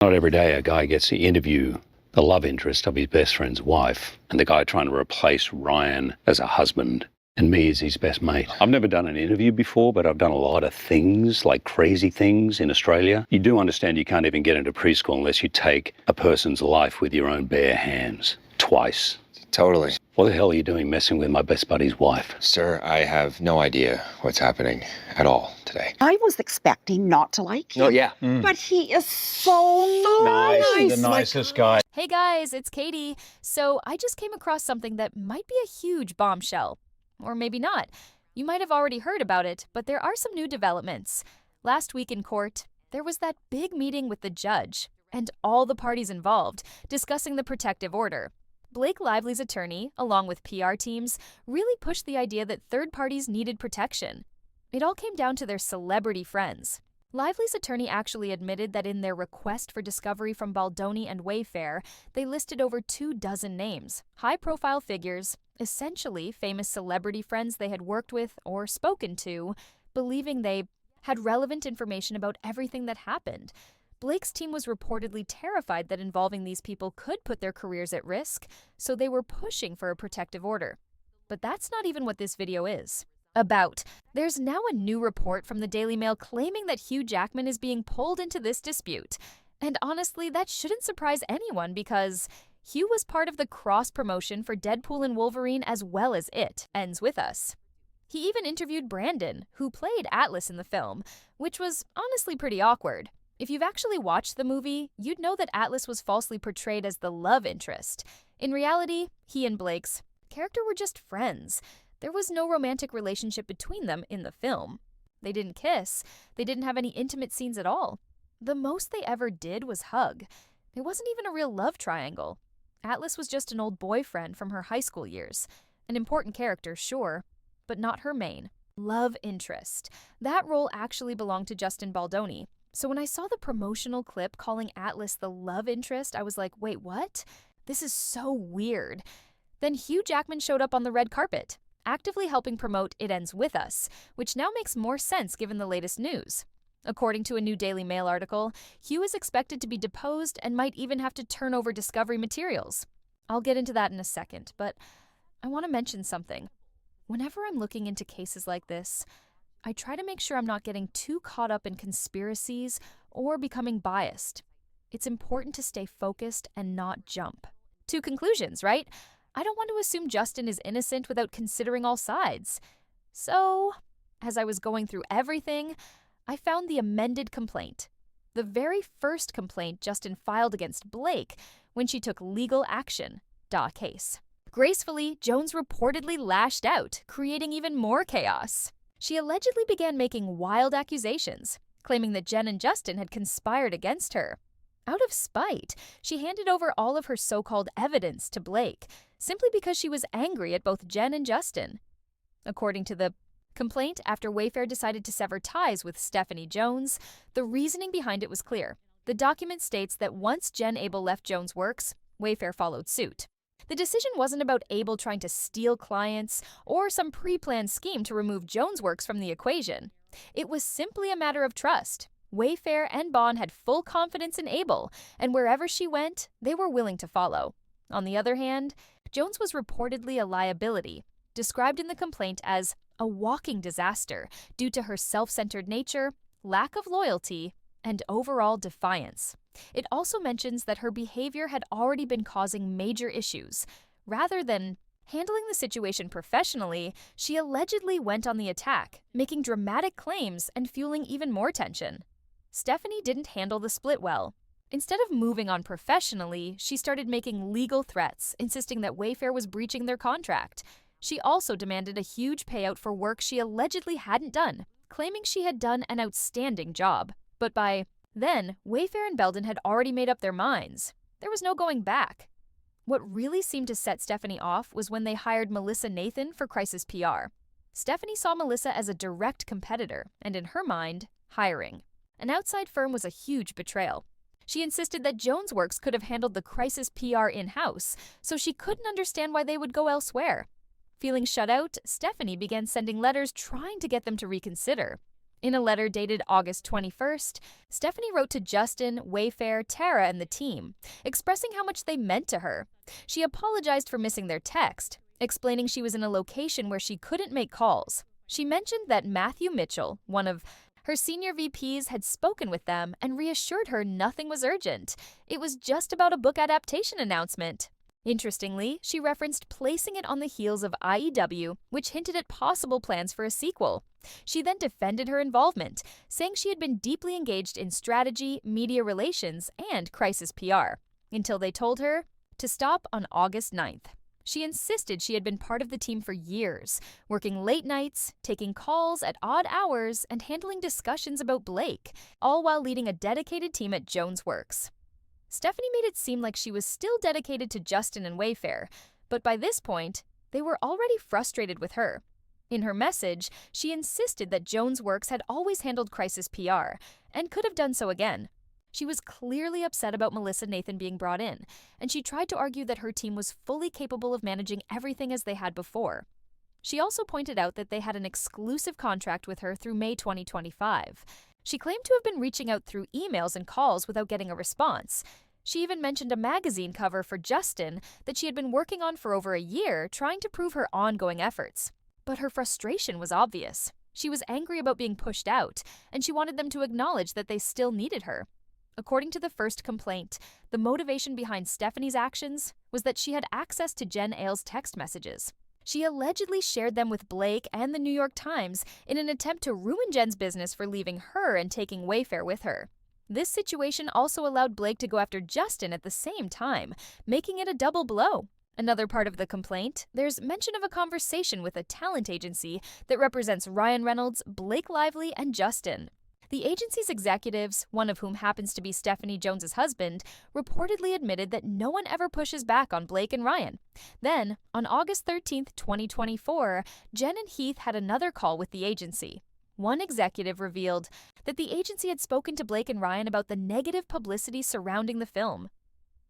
Not every day a guy gets to interview the love interest of his best friend's wife, and the guy trying to replace Ryan as a husband and me as his best mate. I've never done an interview before, but I've done a lot of things, like crazy things in Australia. You do understand you can't even get into preschool unless you take a person's life with your own bare hands. Twice. Totally. What the hell are you doing messing with my best buddy's wife? Sir, I have no idea what's happening at all today. I was expecting not to like him. Oh, yeah. But he is so nice. The nicest guy. Hey guys, it's Katie. So I just came across something that might be a huge bombshell. Or maybe not. You might have already heard about it, but there are some new developments. Last week in court, there was that big meeting with the judge and all the parties involved discussing the protective order. Blake Lively's attorney, along with PR teams, really pushed the idea that third parties needed protection. It all came down to their celebrity friends. Lively's attorney actually admitted that in their request for discovery from Baldoni and Wayfair, they listed over 24 names, high-profile figures, essentially famous celebrity friends they had worked with or spoken to, believing they had relevant information about everything that happened. Blake's team was reportedly terrified that involving these people could put their careers at risk, so they were pushing for a protective order. But that's not even what this video is about. There's now a new report from the Daily Mail claiming that Hugh Jackman is being pulled into this dispute. And honestly, that shouldn't surprise anyone because Hugh was part of the cross-promotion for Deadpool and Wolverine as well as It Ends With Us. He even interviewed Brandon, who played Atlas in the film, which was honestly pretty awkward. If you've actually watched the movie, you'd know that Atlas was falsely portrayed as the love interest. In reality, he and Blake's character were just friends. There was no romantic relationship between them in the film. They didn't kiss. They didn't have any intimate scenes at all. The most they ever did was hug. It wasn't even a real love triangle. Atlas was just an old boyfriend from her high school years. An important character, sure, but not her main love interest. That role actually belonged to Justin Baldoni. So when I saw the promotional clip calling Atlas the love interest, I was like, wait, what? This is so weird. Then Hugh Jackman showed up on the red carpet, actively helping promote It Ends With Us, which now makes more sense given the latest news. According to a new Daily Mail article, Hugh is expected to be deposed and might even have to turn over Discovery materials. I'll get into that in a second, but I want to mention something. Whenever I'm looking into cases like this, I try to make sure I'm not getting too caught up in conspiracies or becoming biased. It's important to stay focused and not jump to conclusions, right? I don't want to assume Justin is innocent without considering all sides. So, as I was going through everything, I found the amended complaint. The very first complaint Justin filed against Blake when she took legal action, case. Gracefully, Jones reportedly lashed out, creating even more chaos. She allegedly began making wild accusations, claiming that Jen and Justin had conspired against her. Out of spite, she handed over all of her so-called evidence to Blake, simply because she was angry at both Jen and Justin. According to the complaint, after Wayfair decided to sever ties with Stephanie Jones, the reasoning behind it was clear. The document states that once Jen Abel left Jones' works, Wayfair followed suit. The decision wasn't about Abel trying to steal clients or some pre-planned scheme to remove Jones' works from the equation. It was simply a matter of trust. Wayfair and Bond had full confidence in Abel, and wherever she went, they were willing to follow. On the other hand, Jones was reportedly a liability, described in the complaint as a walking disaster due to her self-centered nature, lack of loyalty, and overall defiance. It also mentions that her behavior had already been causing major issues. Rather than handling the situation professionally, she allegedly went on the attack, making dramatic claims and fueling even more tension. Stephanie didn't handle the split well. Instead of moving on professionally, she started making legal threats, insisting that Wayfair was breaching their contract. She also demanded a huge payout for work she allegedly hadn't done, claiming she had done an outstanding job. But by then, Wayfair and Belden had already made up their minds. There was no going back. What really seemed to set Stephanie off was when they hired Melissa Nathan for Crisis PR. Stephanie saw Melissa as a direct competitor, and in her mind, hiring. An outside firm was a huge betrayal. She insisted that Jones Works could have handled the Crisis PR in-house, so she couldn't understand why they would go elsewhere. Feeling shut out, Stephanie began sending letters trying to get them to reconsider. In a letter dated August 21st, Stephanie wrote to Justin, Wayfair, Tara, and the team, expressing how much they meant to her. She apologized for missing their text, explaining she was in a location where she couldn't make calls. She mentioned that Matthew Mitchell, one of her senior VPs, had spoken with them and reassured her nothing was urgent. It was just about a book adaptation announcement. Interestingly, she referenced placing it on the heels of IEW, which hinted at possible plans for a sequel. She then defended her involvement, saying she had been deeply engaged in strategy, media relations, and crisis PR, until they told her to stop on August 9th. She insisted she had been part of the team for years, working late nights, taking calls at odd hours, and handling discussions about Blake, all while leading a dedicated team at Jones Works. Stephanie made it seem like she was still dedicated to Justin and Wayfair, but by this point, they were already frustrated with her. In her message, she insisted that Jones Works had always handled crisis PR, and could have done so again. She was clearly upset about Melissa Nathan being brought in, and she tried to argue that her team was fully capable of managing everything as they had before. She also pointed out that they had an exclusive contract with her through May 2025. She claimed to have been reaching out through emails and calls without getting a response. She even mentioned a magazine cover for Justin that she had been working on for over a year, trying to prove her ongoing efforts. But her frustration was obvious. She was angry about being pushed out, and she wanted them to acknowledge that they still needed her. According to the first complaint, the motivation behind Stephanie's actions was that she had access to Jen Ailes' text messages. She allegedly shared them with Blake and the New York Times in an attempt to ruin Jen's business for leaving her and taking Wayfair with her. This situation also allowed Blake to go after Justin at the same time, making it a double blow. Another part of the complaint, there's mention of a conversation with a talent agency that represents Ryan Reynolds, Blake Lively, and Justin. The agency's executives, one of whom happens to be Stephanie Jones's husband, reportedly admitted that no one ever pushes back on Blake and Ryan. Then, on August 13, 2024, Jen and Heath had another call with the agency. One executive revealed that the agency had spoken to Blake and Ryan about the negative publicity surrounding the film.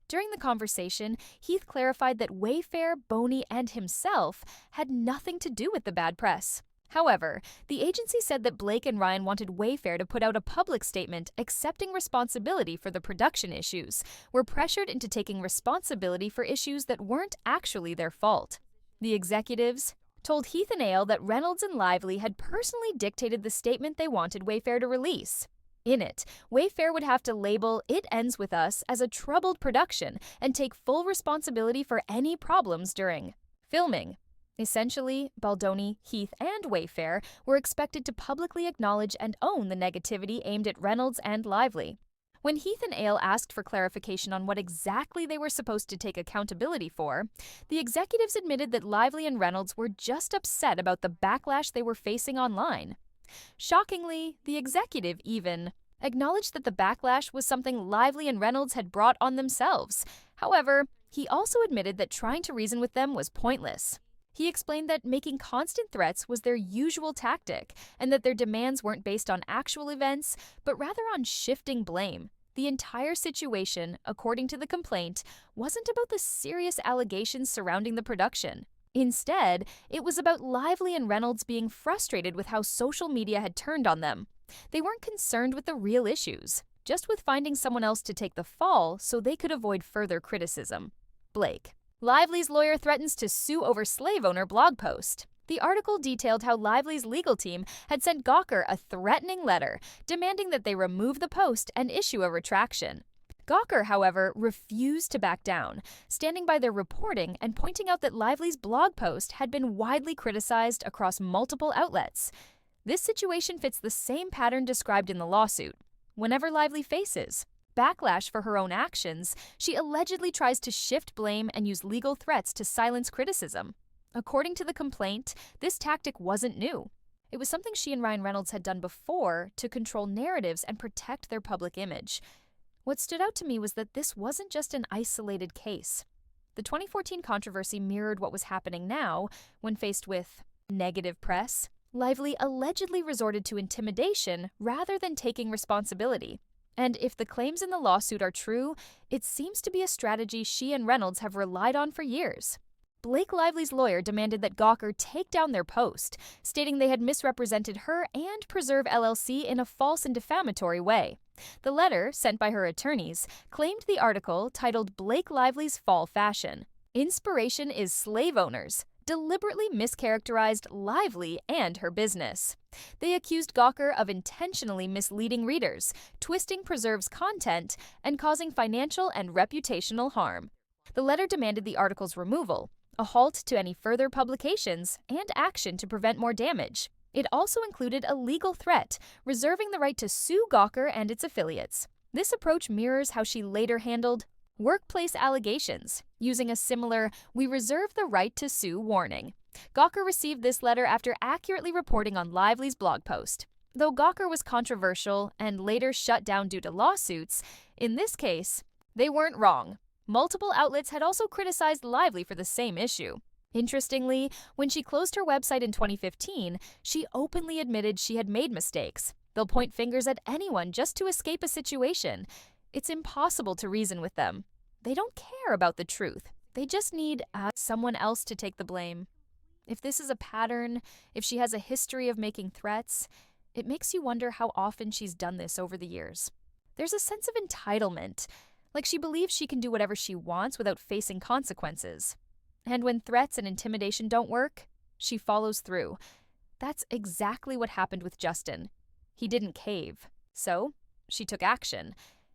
During the conversation, Heath clarified that Wayfair, Boney, and himself had nothing to do with the bad press. However, the agency said that Blake and Ryan wanted Wayfair to put out a public statement accepting responsibility for the production issues, were pressured into taking responsibility for issues that weren't actually their fault. The executives told Heath and Ale that Reynolds and Lively had personally dictated the statement they wanted Wayfair to release. In it, Wayfair would have to label It Ends With Us as a troubled production and take full responsibility for any problems during filming. Essentially, Baldoni, Heath, and Wayfair were expected to publicly acknowledge and own the negativity aimed at Reynolds and Lively. When Heath and Ale asked for clarification on what exactly they were supposed to take accountability for, the executives admitted that Lively and Reynolds were just upset about the backlash they were facing online. Shockingly, the executive even acknowledged that the backlash was something Lively and Reynolds had brought on themselves. However, he also admitted that trying to reason with them was pointless. He explained that making constant threats was their usual tactic and that their demands weren't based on actual events, but rather on shifting blame. The entire situation, according to the complaint, wasn't about the serious allegations surrounding the production. Instead, it was about Lively and Reynolds being frustrated with how social media had turned on them. They weren't concerned with the real issues, just with finding someone else to take the fall so they could avoid further criticism. Blake. Lively's lawyer threatens to sue over slave owner blog post. The article detailed how Lively's legal team had sent Gawker a threatening letter, demanding that they remove the post and issue a retraction. Gawker, however, refused to back down, standing by their reporting and pointing out that Lively's blog post had been widely criticized across multiple outlets. This situation fits the same pattern described in the lawsuit. Whenever Lively faces backlash for her own actions, she allegedly tries to shift blame and use legal threats to silence criticism. According to the complaint, this tactic wasn't new. It was something she and Ryan Reynolds had done before to control narratives and protect their public image. What stood out to me was that this wasn't just an isolated case. The 2014 controversy mirrored what was happening now when faced with negative press. Lively allegedly resorted to intimidation rather than taking responsibility. And if the claims in the lawsuit are true, it seems to be a strategy she and Reynolds have relied on for years. Blake Lively's lawyer demanded that Gawker take down their post, stating they had misrepresented her and Preserve LLC in a false and defamatory way. The letter, sent by her attorneys, claimed the article, titled Blake Lively's Fall Fashion, Inspiration is Slave Owners, deliberately mischaracterized Lively and her business. They accused Gawker of intentionally misleading readers, twisting Preserve's content, and causing financial and reputational harm. The letter demanded the article's removal, a halt to any further publications, and action to prevent more damage. It also included a legal threat, reserving the right to sue Gawker and its affiliates. This approach mirrors how she later handled workplace allegations, using a similar "we reserve the right to sue" warning. Gawker received this letter after accurately reporting on Lively's blog post. Though Gawker was controversial and later shut down due to lawsuits, in this case, they weren't wrong. Multiple outlets had also criticized Lively for the same issue. Interestingly, when she closed her website in 2015, she openly admitted she had made mistakes. They'll point fingers at anyone just to escape a situation. It's impossible to reason with them. They don't care about the truth. They just need someone else to take the blame. If this is a pattern, if she has a history of making threats, it makes you wonder how often she's done this over the years. There's a sense of entitlement, like she believes she can do whatever she wants without facing consequences. And when threats and intimidation don't work, she follows through. That's exactly what happened with Justin. He didn't cave, so she took action.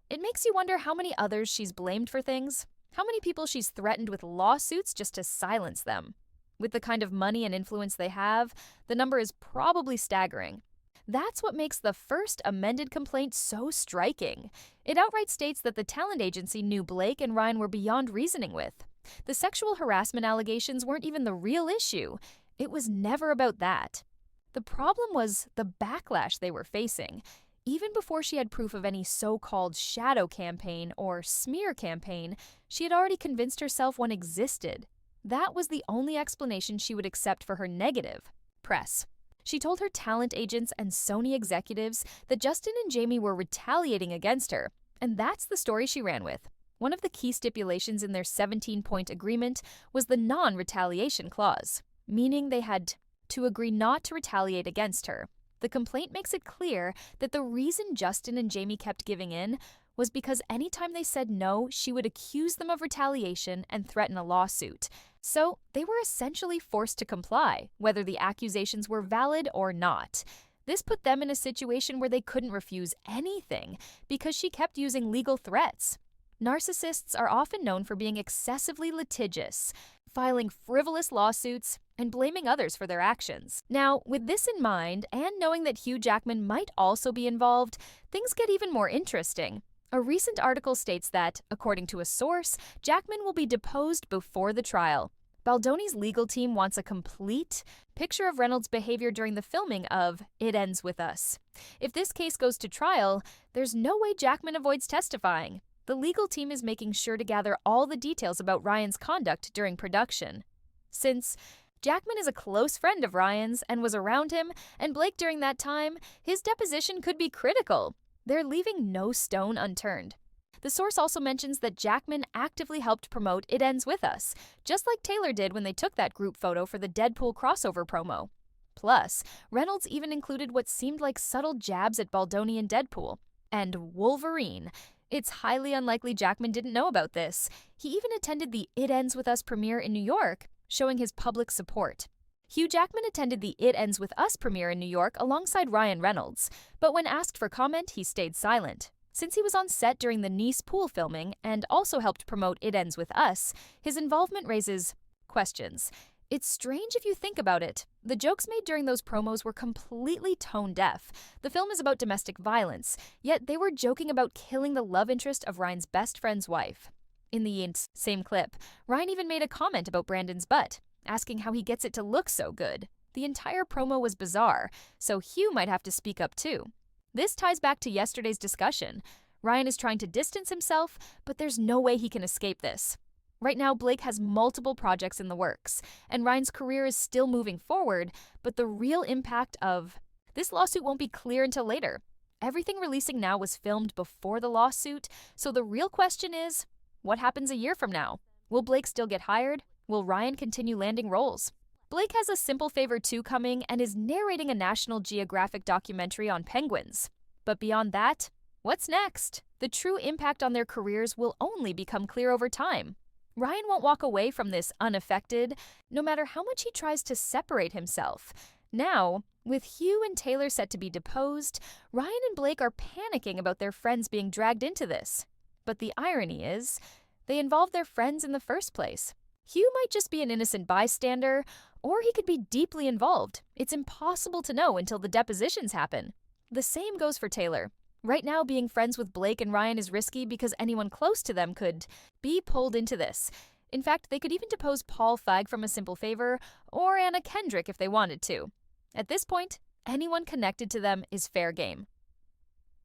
It makes you wonder how many others she's blamed for things, how many people she's threatened with lawsuits just to silence them. With the kind of money and influence they have, the number is probably staggering. That's what makes the first amended complaint so striking. It outright states that the talent agency knew Blake and Ryan were beyond reasoning with. The sexual harassment allegations weren't even the real issue. It was never about that. The problem was the backlash they were facing. Even before she had proof of any so-called shadow campaign or smear campaign, she had already convinced herself one existed. That was the only explanation she would accept for her negative press. She told her talent agents and Sony executives that Justin and Jamie were retaliating against her, and that's the story she ran with. One of the key stipulations in their 17-point agreement was the non-retaliation clause, meaning they had to agree not to retaliate against her. The complaint makes it clear that the reason Justin and Jamie kept giving in was because anytime they said no, she would accuse them of retaliation and threaten a lawsuit. So they were essentially forced to comply, whether the accusations were valid or not. This put them in a situation where they couldn't refuse anything because she kept using legal threats. Narcissists are often known for being excessively litigious, filing frivolous lawsuits, and blaming others for their actions. Now, with this in mind, and knowing that Hugh Jackman might also be involved, things get even more interesting. A recent article states that, according to a source, Jackman will be deposed before the trial. Baldoni's legal team wants a complete picture of Reynolds' behavior during the filming of It Ends With Us. If this case goes to trial, there's no way Jackman avoids testifying. The legal team is making sure to gather all the details about Ryan's conduct during production. Since Jackman is a close friend of Ryan's and was around him and Blake during that time, his deposition could be critical. They're leaving no stone unturned. The source also mentions that Jackman actively helped promote It Ends With Us, just like Taylor did when they took that group photo for the Deadpool crossover promo. Plus, Reynolds even included what seemed like subtle jabs at Baldoni and Deadpool. And Wolverine. It's highly unlikely Jackman didn't know about this. He even attended the It Ends With Us premiere in New York, showing his public support. Hugh Jackman attended the It Ends With Us premiere in New York alongside Ryan Reynolds, but when asked for comment, he stayed silent. Since he was on set during the Nice pool filming and also helped promote It Ends With Us, his involvement raises questions. It's strange if you think about it. The jokes made during those promos were completely tone-deaf. The film is about domestic violence, yet they were joking about killing the love interest of Ryan's best friend's wife. In the same clip, Ryan even made a comment about Brandon's butt, asking how he gets it to look so good. The entire promo was bizarre, so Hugh might have to speak up too. This ties back to yesterday's discussion. Ryan is trying to distance himself, but there's no way he can escape this. Right now, Blake has multiple projects in the works, and Ryan's career is still moving forward, but the real impact of this lawsuit won't be clear until later. Everything releasing now was filmed before the lawsuit, so the real question is, what happens a year from now? Will Blake still get hired? Will Will Ryan continue landing roles? Blake has a Simple Favor 2 coming and is narrating a National Geographic documentary on penguins. But beyond that, what's next? The true impact on their careers will only become clear over time. Ryan won't walk away from this unaffected, no matter how much he tries to separate himself. Now, with Hugh and Taylor set to be deposed, Ryan and Blake are panicking about their friends being dragged into this. But the irony is, they involved their friends in the first place. Hugh might just be an innocent bystander, or he could be deeply involved. It's impossible to know until the depositions happen. The same goes for Taylor. Right now, being friends with Blake and Ryan is risky because anyone close to them could be pulled into this. In fact, they could even depose Paul Feig from A Simple Favor, or Anna Kendrick if they wanted to. At this point, anyone connected to them is fair game.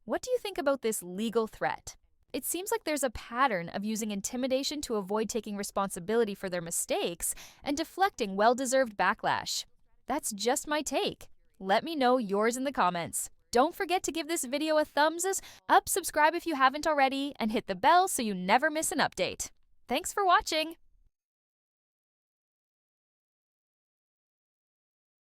What do you think about this legal threat? It seems like there's a pattern of using intimidation to avoid taking responsibility for their mistakes and deflecting well-deserved backlash. That's just my take. Let me know yours in the comments. Don't forget to give this video a thumbs up, subscribe if you haven't already, and hit the bell so you never miss an update. Thanks for watching!